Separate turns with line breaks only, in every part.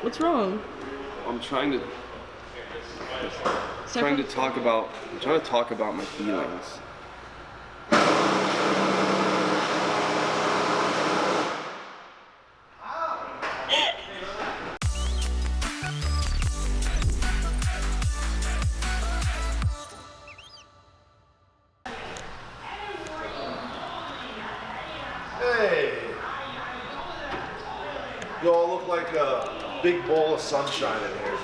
What's wrong?
I'm trying to talk about my feelings.
Hey! You all look like a big ball of sunshine in here.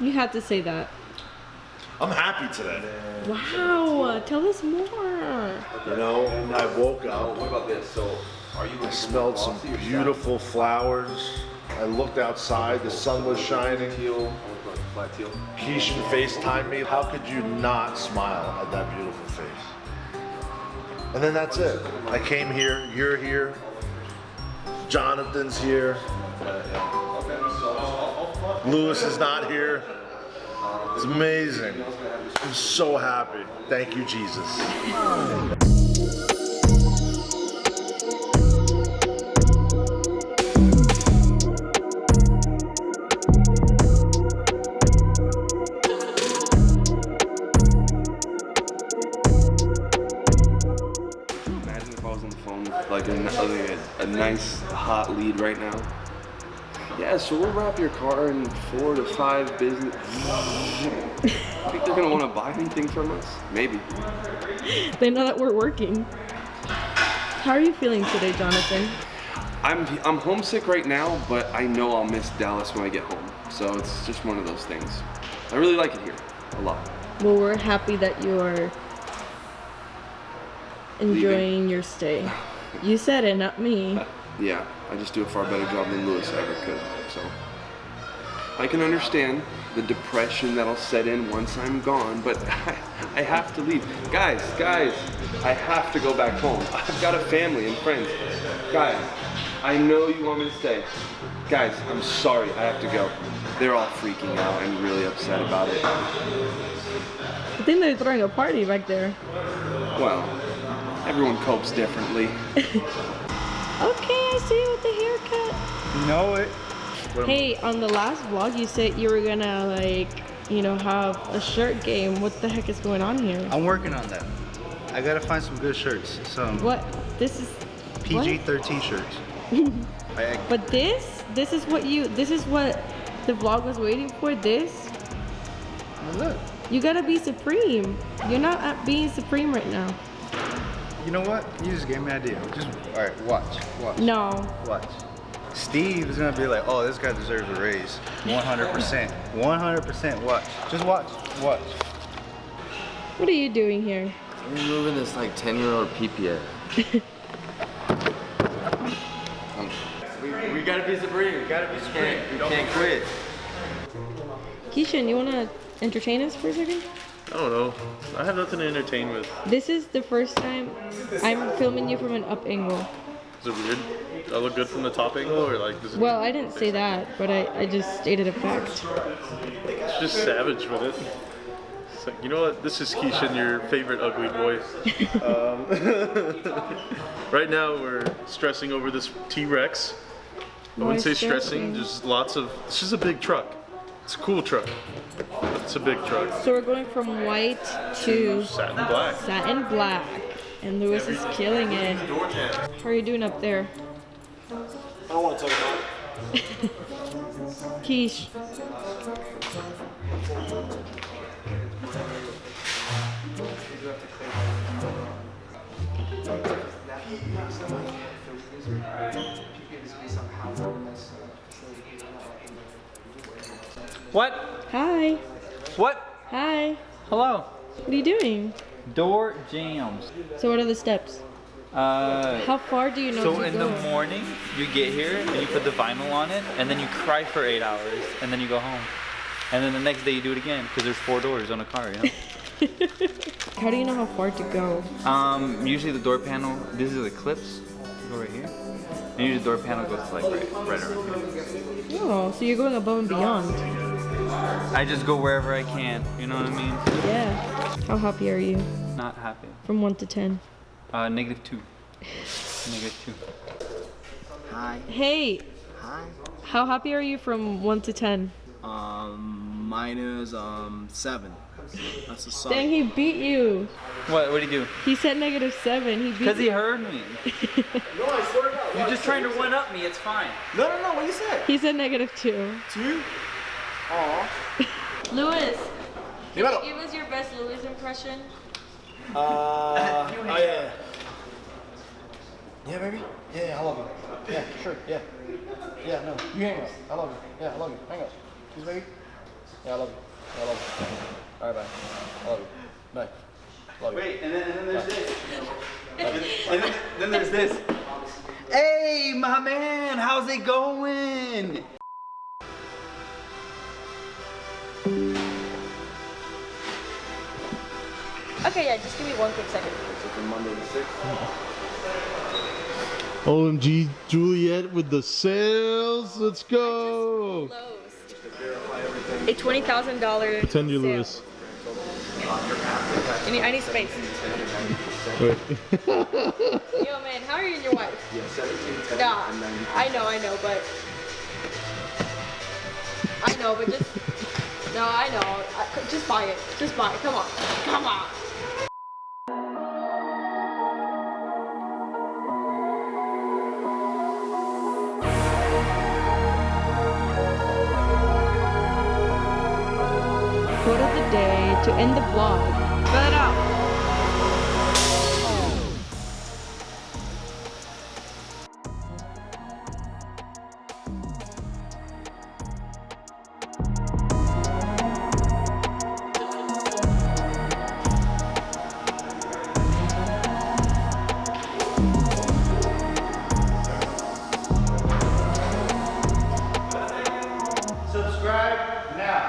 You have to say that.
I'm happy today.
Wow, tell us more.
You know, I woke up.
What about this? So, are you?
I smelled some beautiful flowers. I looked outside, the sun was shining. Keishan FaceTimed me. How could you not smile at that beautiful face? And then that's it. I came here, you're here, Jonathan's here. Lewis is not here. It's amazing. I'm so happy. Thank you, Jesus.
Imagine if I was on the phone with like a nice hot lead right now. Yeah, so we'll wrap your car in 4 to 5 business. Think they're gonna want to buy anything from us? Maybe.
They know that we're working. How are you feeling today, Jonathan?
I'm homesick right now, but I know I'll miss Dallas when I get home. So it's just one of those things. I really like it here a lot.
Well, we're happy that you are enjoying your stay. You said it, not me.
Yeah, I just do a far better job than Lewis ever could. So I can understand the depression that'll set in once I'm gone, but I have to leave. Guys, I have to go back home. I've got a family and friends. Guys, I know you want me to stay. Guys, I'm sorry, I have to go. They're all freaking out and really upset about it.
I think they're throwing a party back there.
Well, everyone copes differently.
Okay, I see you with the haircut.
You know it.
Hey, on the last vlog, you said you were gonna have a shirt game. What the heck is going on here?
I'm working on that. I gotta find some good shirts. Some
What? This is
PG-13 shirts.
But this is what the vlog was waiting for. This.
Look.
You gotta be supreme. You're not being supreme right now.
You know what? You just gave me an idea. All right, watch.
No.
Watch. Steve is gonna be like, oh, this guy deserves a raise. 100%. 100%. Watch. Just watch. Watch.
What are you doing here?
I'm removing this like 10-year-old PPF. we gotta be supreme. We gotta be supreme. We can't quit.
Keishan, you wanna entertain us for a second?
I don't know. I have nothing to entertain with.
This is the first time I'm filming you from an up angle.
Is it weird? Do I look good from the top angle, or like? Does it
Well, I didn't say that, but I just stated a fact.
It's just savage with it. It's like, you know what? This is Keishan, your favorite ugly boy. Right now we're stressing over this T-Rex. I wouldn't say stressing. Just lots of. It's just a big truck. It's a cool truck. It's a big truck.
So we're going from white to
Satin black.
satin black. And Lewis is killing it. How are you doing up there?
I don't want to talk about it.
Keish.
What?
Hi.
What?
Hi.
Hello.
What are you doing?
Door jams.
So what are the steps? How far do you know
So
to
in
go?
the morning, you get here and you put the vinyl on it, and then you cry for 8 hours, and then you go home. And then the next day you do it again, because there's 4 doors on a car, you know?
How do you know how far to go?
Usually the door panel, this is the clips, you go right here. And usually the door panel goes like right around here.
Oh, so you're going above and beyond.
I just go wherever I can, you know what I mean?
Yeah. How happy are you?
Not happy.
From 1 to 10.
-2. -2.
Hi.
Hey.
Hi.
How happy are you from 1 to 10?
Mine is 7. That's a solid.
Dang, he beat you.
What did he do?
He said -7. He beat
Because he
you.
heard me.
No, I swear to God.
You're just trying to one up me, it's fine.
No, what you said?
He said -2.
2? Aw.
Lewis,
Dímelo.
give us your best Lewis impression.
Oh yeah. Yeah, baby. Yeah, I love you. Yeah, sure. Yeah. Yeah, no. You hang up. I love you. Yeah, I love you. Hang up. Please, baby. Yeah, I love you. Yeah, I love you. All right, bye. I love you. Bye. Love you.
Wait, and then there's this. And then there's this. Hey, my man, how's it going?
Okay, yeah, just give me 1 quick second.
OMG Juliet with the sales. Let's go.
A $20,000
Pretend you're
sale.
Lewis.
I need space.
Wait.
Yo, man, how are you and your wife? Nah, I know, but just, no, I know. Just buy it. Just buy it. Come on. Come on. Quote of the day to end the vlog. Spell it out.
Subscribe now.